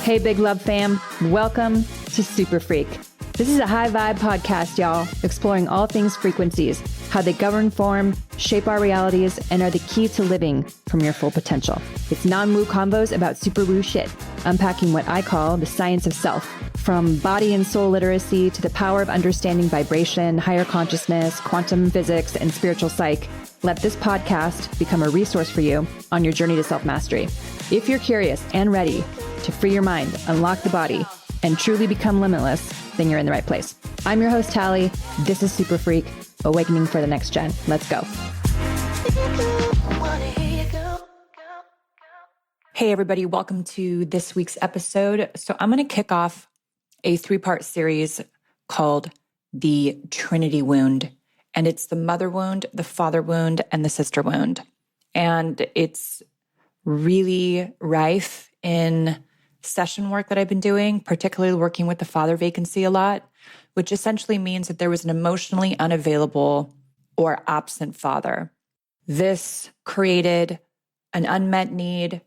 Hey, Big Love fam. Welcome to Super Freak. This is a high vibe podcast, y'all, exploring all things frequencies, how they govern, form, shape our realities, and are the key to living from your full potential. It's non-woo convos about super woo shit, unpacking what I call the science of self, from body and soul literacy to the power of understanding vibration, higher consciousness, quantum physics, and spiritual psych. Let this podcast become a resource for you on your journey to self-mastery. If you're curious and ready to free your mind, unlock the body, and truly become limitless, then you're in the right place. I'm your host, Tally. This is Super Freak, Awakening for the Next Gen. Let's go. Hey, everybody. Welcome to this week's episode. So I'm going to kick off a 3-part series called the Trinity Wound. And it's the mother wound, the father wound, and the sister wound. And it's really rife in session work that I've been doing, particularly working with the father vacancy a lot, which essentially means that there was an emotionally unavailable or absent father. This created an unmet need.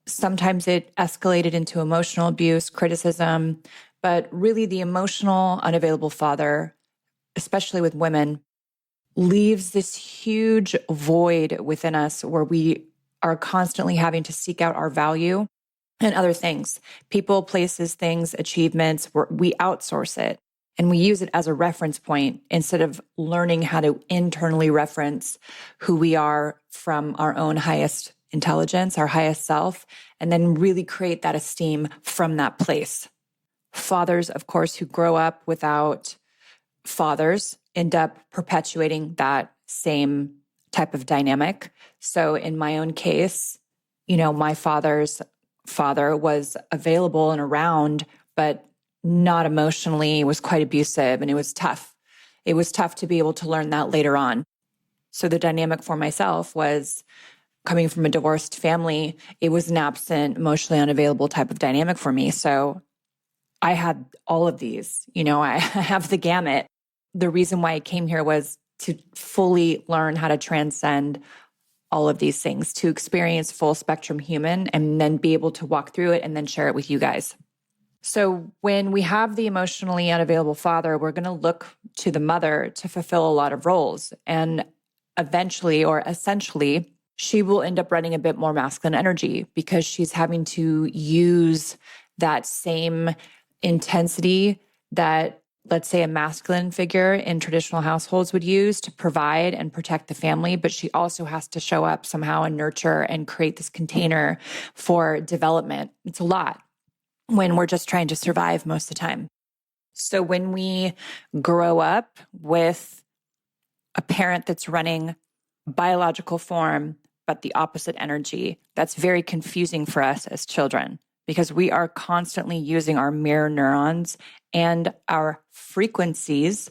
Sometimes it escalated into emotional abuse, criticism, but really the emotional unavailable father, especially with women, leaves this huge void within us where we are constantly having to seek out our value and other things, people, places, things, achievements, where we outsource it and we use it as a reference point instead of learning how to internally reference who we are from our own highest intelligence, our highest self, and then really create that esteem from that place. Fathers, of course, who grow up without fathers end up perpetuating that same type of dynamic. So in my own case, my father's father was available and around, but not emotionally, was quite abusive, and it was tough. It was tough to be able to learn that later on. So the dynamic for myself was coming from a divorced family. It was an absent, emotionally unavailable type of dynamic for me. So I had all of these, I have the gamut. The reason why I came here was to fully learn how to transcend all of these things, to experience full spectrum human and then be able to walk through it and then share it with you guys. So when we have the emotionally unavailable father, we're going to look to the mother to fulfill a lot of roles. And eventually or essentially, she will end up running a bit more masculine energy because she's having to use that same intensity that, let's say, a masculine figure in traditional households would use to provide and protect the family, but she also has to show up somehow and nurture and create this container for development. It's a lot when we're just trying to survive most of the time. So when we grow up with a parent that's running biological form, but the opposite energy, that's very confusing for us as children, because we are constantly using our mirror neurons and our frequencies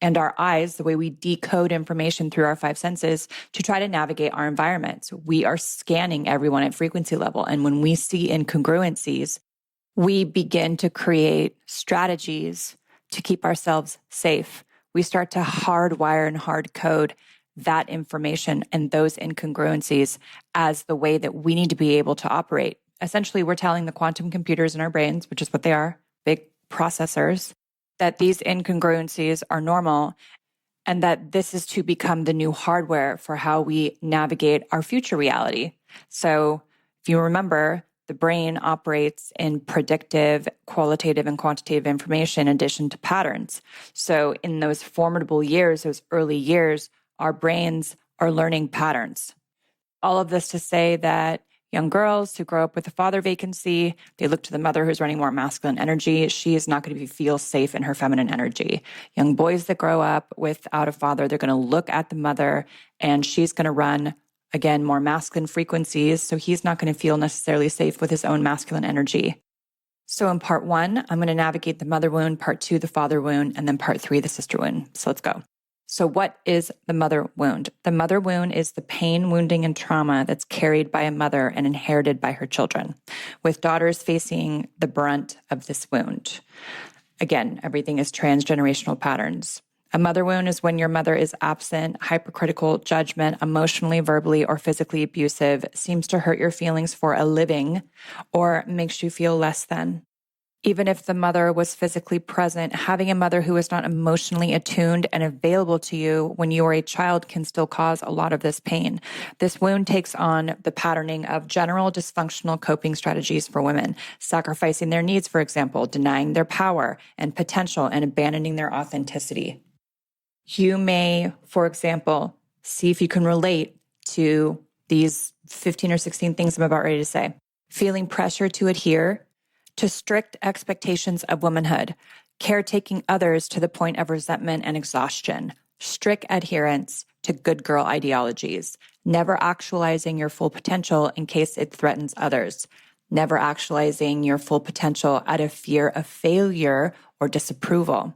and our eyes, the way we decode information through our 5 senses, to try to navigate our environments. We are scanning everyone at frequency level. And when we see incongruencies, we begin to create strategies to keep ourselves safe. We start to hardwire and hard code that information and those incongruencies as the way that we need to be able to operate. Essentially, we're telling the quantum computers in our brains, which is what they are, big processors, that these incongruencies are normal and that this is to become the new hardware for how we navigate our future reality. So if you remember, the brain operates in predictive, qualitative, and quantitative information in addition to patterns. So in those formidable years, those early years, our brains are learning patterns. All of this to say that young girls who grow up with a father vacancy, they look to the mother who's running more masculine energy. She is not going to feel safe in her feminine energy. Young boys that grow up without a father, they're going to look at the mother and she's going to run, again, more masculine frequencies. So he's not going to feel necessarily safe with his own masculine energy. So in part 1, I'm going to navigate the mother wound, part 2, the father wound, and then part 3, the sister wound. So let's go. So what is the mother wound? The mother wound is the pain, wounding, and trauma that's carried by a mother and inherited by her children, with daughters facing the brunt of this wound. Again, everything is transgenerational patterns. A mother wound is when your mother is absent, hypercritical, judgment, emotionally, verbally, or physically abusive, seems to hurt your feelings for a living, or makes you feel less than. Even if the mother was physically present, having a mother who is not emotionally attuned and available to you when you are a child can still cause a lot of this pain. This wound takes on the patterning of general dysfunctional coping strategies for women, sacrificing their needs, for example, denying their power and potential, and abandoning their authenticity. You may, for example, see if you can relate to these 15 or 16 things I'm about ready to say. Feeling pressure to adhere to strict expectations of womanhood, caretaking others to the point of resentment and exhaustion, strict adherence to good girl ideologies, never actualizing your full potential in case it threatens others, never actualizing your full potential out of fear of failure or disapproval,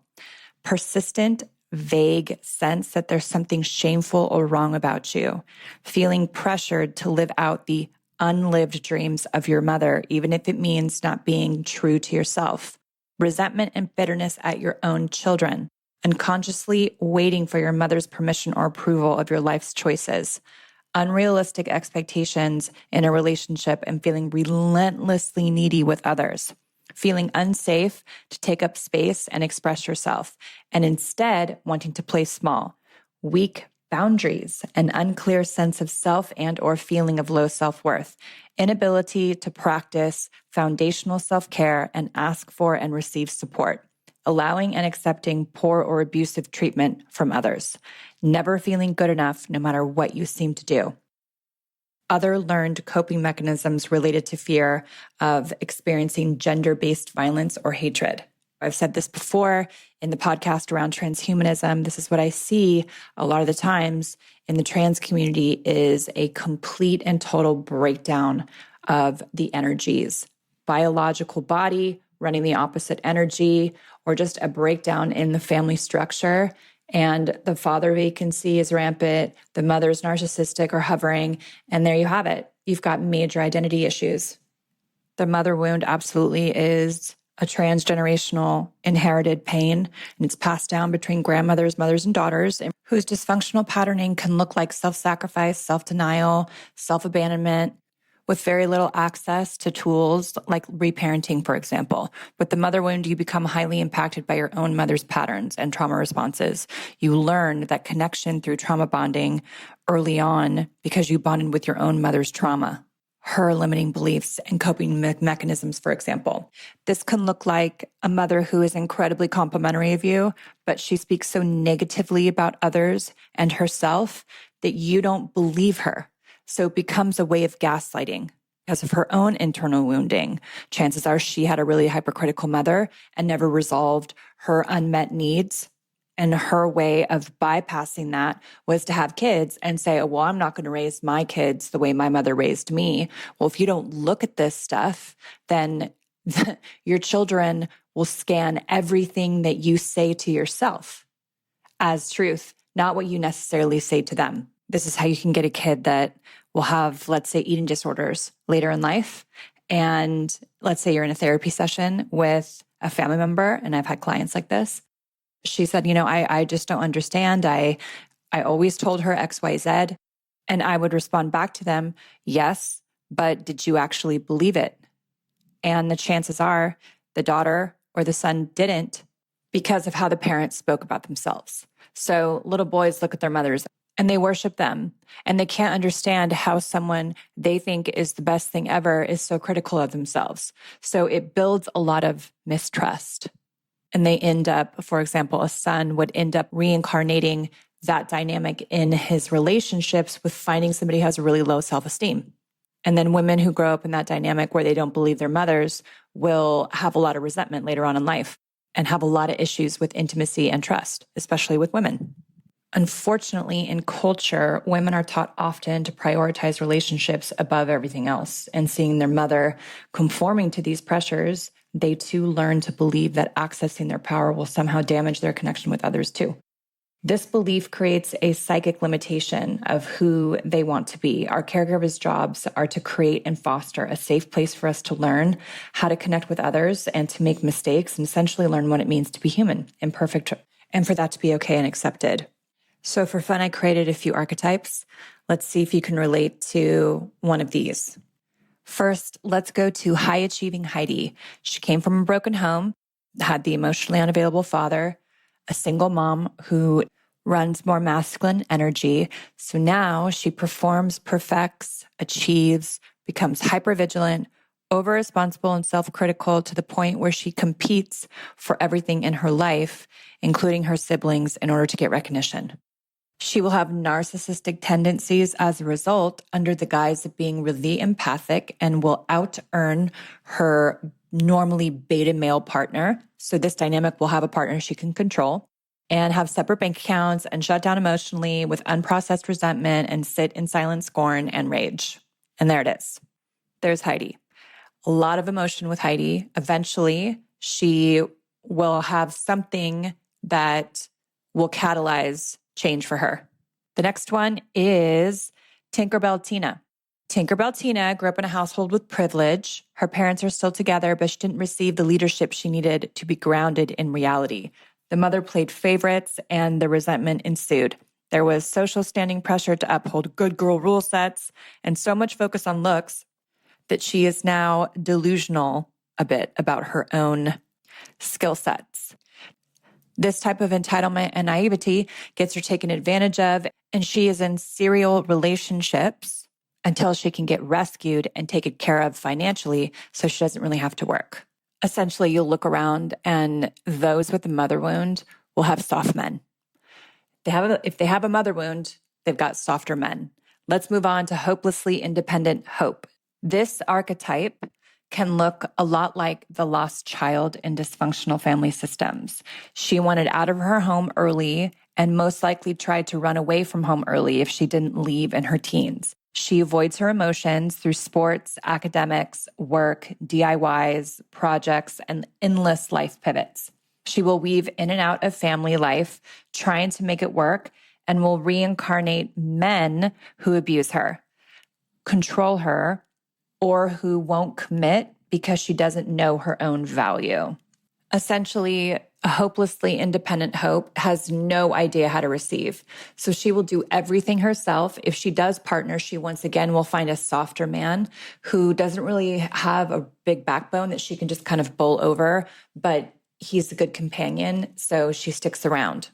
persistent, vague sense that there's something shameful or wrong about you, feeling pressured to live out the unlived dreams of your mother, even if it means not being true to yourself, resentment and bitterness at your own children, unconsciously waiting for your mother's permission or approval of your life's choices, unrealistic expectations in a relationship and feeling relentlessly needy with others, feeling unsafe to take up space and express yourself, and instead wanting to play small, weak boundaries, an unclear sense of self and or feeling of low self-worth, inability to practice foundational self-care and ask for and receive support, allowing and accepting poor or abusive treatment from others, never feeling good enough no matter what you seem to do. Other learned coping mechanisms related to fear of experiencing gender-based violence or hatred. I've said this before in the podcast around transhumanism. This is what I see a lot of the times in the trans community is a complete and total breakdown of the energies. Biological body running the opposite energy, or just a breakdown in the family structure. And the father vacancy is rampant. The mother's narcissistic or hovering. And there you have it. You've got major identity issues. The mother wound absolutely is a transgenerational inherited pain, and it's passed down between grandmothers, mothers, and daughters, and whose dysfunctional patterning can look like self-sacrifice, self-denial, self-abandonment, with very little access to tools like reparenting, for example. With the mother wound, you become highly impacted by your own mother's patterns and trauma responses. You learn that connection through trauma bonding early on because you bonded with your own mother's trauma, her limiting beliefs and coping mechanisms, for example. This can look like a mother who is incredibly complimentary of you, but she speaks so negatively about others and herself that you don't believe her. So it becomes a way of gaslighting because of her own internal wounding. Chances are she had a really hypercritical mother and never resolved her unmet needs. And her way of bypassing that was to have kids and say, oh, well, I'm not going to raise my kids the way my mother raised me. Well, if you don't look at this stuff, then your children will scan everything that you say to yourself as truth, not what you necessarily say to them. This is how you can get a kid that will have, let's say, eating disorders later in life. And let's say you're in a therapy session with a family member, and I've had clients like this. She said, I just don't understand. I always told her X, Y, Z. And I would respond back to them, yes, but did you actually believe it? And the chances are the daughter or the son didn't because of how the parents spoke about themselves. So little boys look at their mothers and they worship them, and they can't understand how someone they think is the best thing ever is so critical of themselves. So it builds a lot of mistrust. And they end up, for example, a son would end up reincarnating that dynamic in his relationships with finding somebody who has a really low self-esteem. And then women who grow up in that dynamic where they don't believe their mothers will have a lot of resentment later on in life and have a lot of issues with intimacy and trust, especially with women. Unfortunately, in culture, women are taught often to prioritize relationships above everything else. And seeing their mother conforming to these pressures, they too learn to believe that accessing their power will somehow damage their connection with others too. This belief creates a psychic limitation of who they want to be. Our caregivers' jobs are to create and foster a safe place for us to learn how to connect with others and to make mistakes and essentially learn what it means to be human, imperfect and for that to be okay and accepted. So for fun, I created a few archetypes. Let's see if you can relate to one of these. First, let's go to high achieving Heidi. She came from a broken home, had the emotionally unavailable father, a single mom who runs more masculine energy. So now she performs, perfects, achieves, becomes hypervigilant, over-responsible and self-critical to the point where she competes for everything in her life, including her siblings, in order to get recognition. She will have narcissistic tendencies as a result under the guise of being really empathic and will out-earn her normally beta male partner. So this dynamic will have a partner she can control and have separate bank accounts and shut down emotionally with unprocessed resentment and sit in silent scorn and rage. And there it is. There's Heidi. A lot of emotion with Heidi. Eventually, she will have something that will catalyze change for her. The next one is Tinkerbell Tina. Tinkerbell Tina grew up in a household with privilege. Her parents are still together, but she didn't receive the leadership she needed to be grounded in reality. The mother played favorites and the resentment ensued. There was social standing pressure to uphold good girl rule sets and so much focus on looks that she is now delusional a bit about her own skill sets. This type of entitlement and naivety gets her taken advantage of, and she is in serial relationships until she can get rescued and taken care of financially so she doesn't really have to work. Essentially, you'll look around and those with a mother wound will have soft men. If they have a mother wound, they've got softer men. Let's move on to hopelessly independent hope. This archetype can look a lot like the lost child in dysfunctional family systems. She wanted out of her home early and most likely tried to run away from home early if she didn't leave in her teens. She avoids her emotions through sports, academics, work, DIYs, projects, and endless life pivots. She will weave in and out of family life, trying to make it work, and will reincarnate men who abuse her, control her, or who won't commit because she doesn't know her own value. Essentially, a hopelessly independent hope has no idea how to receive. So she will do everything herself. If she does partner, she once again will find a softer man who doesn't really have a big backbone that she can just kind of bowl over, but he's a good companion, so she sticks around.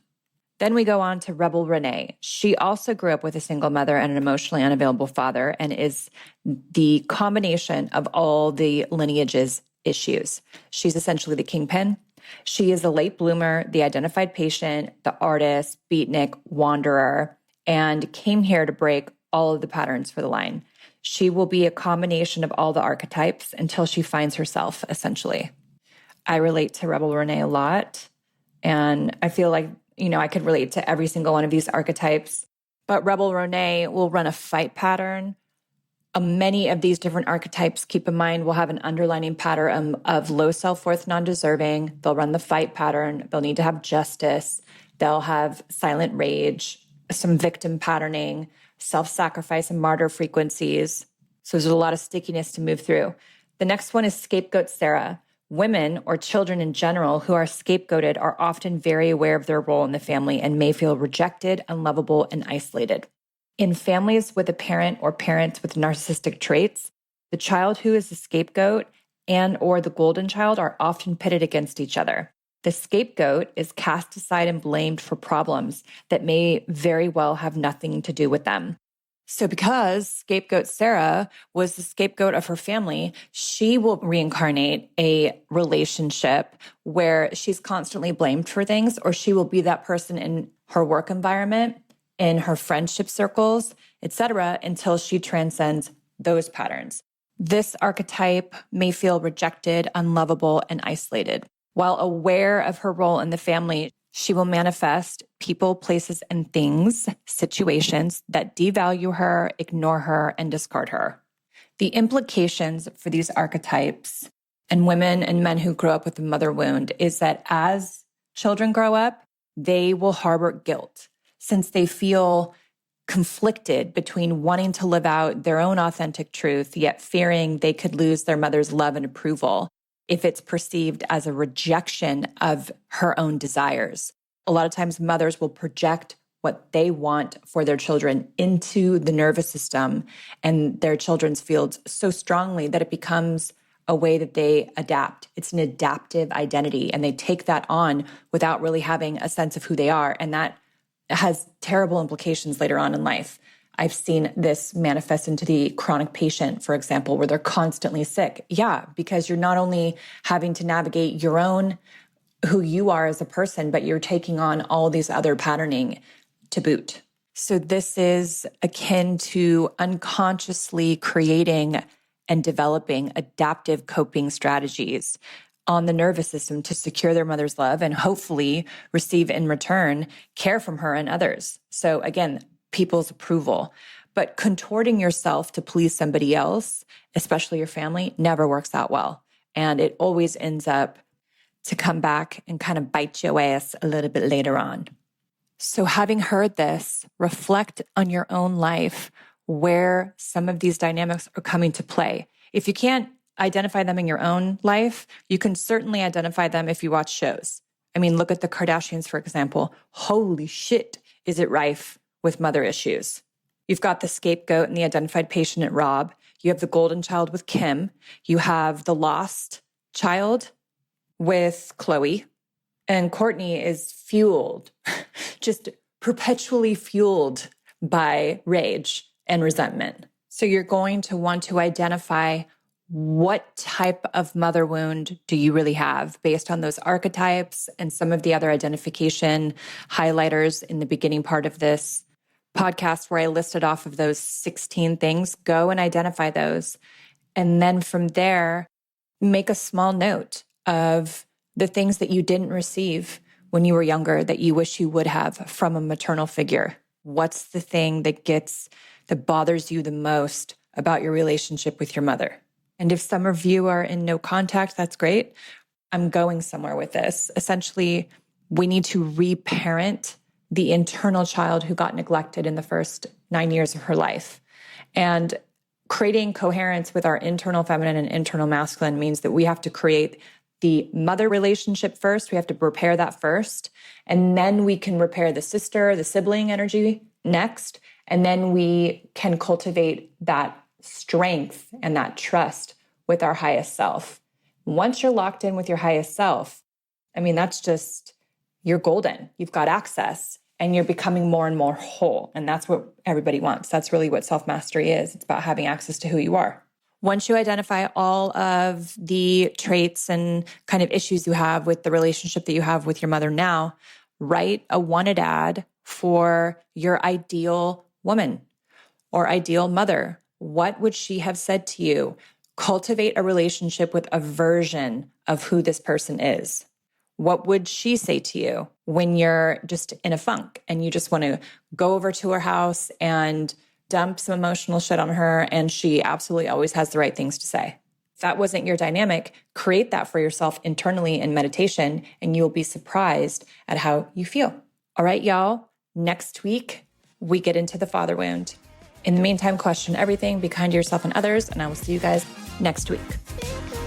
Then we go on to Rebel Renee. She also grew up with a single mother and an emotionally unavailable father and is the combination of all the lineage's issues. She's essentially the kingpin. She is a late bloomer, the identified patient, the artist, beatnik, wanderer, and came here to break all of the patterns for the line. She will be a combination of all the archetypes until she finds herself, essentially. I relate to Rebel Renee a lot, and I feel like I could relate to every single one of these archetypes, but Rebel Renee will run a fight pattern. Many of these different archetypes, keep in mind, will have an underlining pattern of low self-worth, non-deserving. They'll run the fight pattern. They'll need to have justice. They'll have silent rage, some victim patterning, self-sacrifice and martyr frequencies. So there's a lot of stickiness to move through. The next one is Scapegoat Sarah. Women or children in general who are scapegoated are often very aware of their role in the family and may feel rejected, unlovable, and isolated. In families with a parent or parents with narcissistic traits, the child who is the scapegoat and or the golden child are often pitted against each other. The scapegoat is cast aside and blamed for problems that may very well have nothing to do with them. So because Scapegoat Sarah was the scapegoat of her family, she will reincarnate a relationship where she's constantly blamed for things, or she will be that person in her work environment, in her friendship circles, etc., until she transcends those patterns. This archetype may feel rejected, unlovable, and isolated. While aware of her role in the family, she will manifest people, places, and things, situations that devalue her, ignore her, and discard her. The implications for these archetypes and women and men who grow up with a mother wound is that as children grow up, they will harbor guilt since they feel conflicted between wanting to live out their own authentic truth, yet fearing they could lose their mother's love and approval if it's perceived as a rejection of her own desires. A lot of times mothers will project what they want for their children into the nervous system and their children's fields so strongly that it becomes a way that they adapt. It's an adaptive identity, and they take that on without really having a sense of who they are. And that has terrible implications later on in life. I've seen this manifest into the chronic patient, for example, where they're constantly sick. Yeah, because you're not only having to navigate your own who you are as a person, but you're taking on all these other patterning to boot. So this is akin to unconsciously creating and developing adaptive coping strategies on the nervous system to secure their mother's love and hopefully receive in return care from her and others. So again, people's approval. But contorting yourself to please somebody else, especially your family, never works out well. And it always ends up to come back and kind of bite your ass a little bit later on. So having heard this, reflect on your own life where some of these dynamics are coming to play. If you can't identify them in your own life, you can certainly identify them if you watch shows. I mean, look at the Kardashians, for example. Holy shit, is it rife with mother issues. You've got the scapegoat and the identified patient at Rob. You have the golden child with Kim. You have the lost child with Khloe. And Kourtney is fueled, just perpetually fueled by rage and resentment. So you're going to want to identify what type of mother wound do you really have based on those archetypes and some of the other identification highlighters in the beginning part of this podcast where I listed off of those 16 things. Go and identify those. And then from there, make a small note of the things that you didn't receive when you were younger that you wish you would have from a maternal figure. What's the thing that bothers you the most about your relationship with your mother? And if some of you are in no contact, that's great. I'm going somewhere with this. Essentially, we need to reparent the internal child who got neglected in the first 9 years of her life. And creating coherence with our internal feminine and internal masculine means that we have to create the mother relationship first. We have to repair that first. And then we can repair the sister, the sibling energy next. And then we can cultivate that strength and that trust with our highest self. Once you're locked in with your highest self, I mean, that's just, you're golden. You've got access and you're becoming more and more whole. And that's what everybody wants. That's really what self-mastery is. It's about having access to who you are. Once you identify all of the traits and kind of issues you have with the relationship that you have with your mother now, write a wanted ad for your ideal woman or ideal mother. What would she have said to you? Cultivate a relationship with a version of who this person is. What would she say to you when you're just in a funk and you just want to go over to her house and dump some emotional shit on her, and she absolutely always has the right things to say? If that wasn't your dynamic, create that for yourself internally in meditation, and you'll be surprised at how you feel. All right, y'all. Next week, we get into the father wound. In the meantime, question everything, be kind to yourself and others, and I will see you guys next week.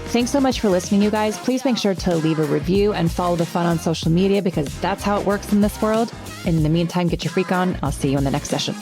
Thanks so much for listening, you guys. Please make sure to leave a review and follow the fun on social media because that's how it works in this world. In the meantime, get your freak on. I'll see you in the next session.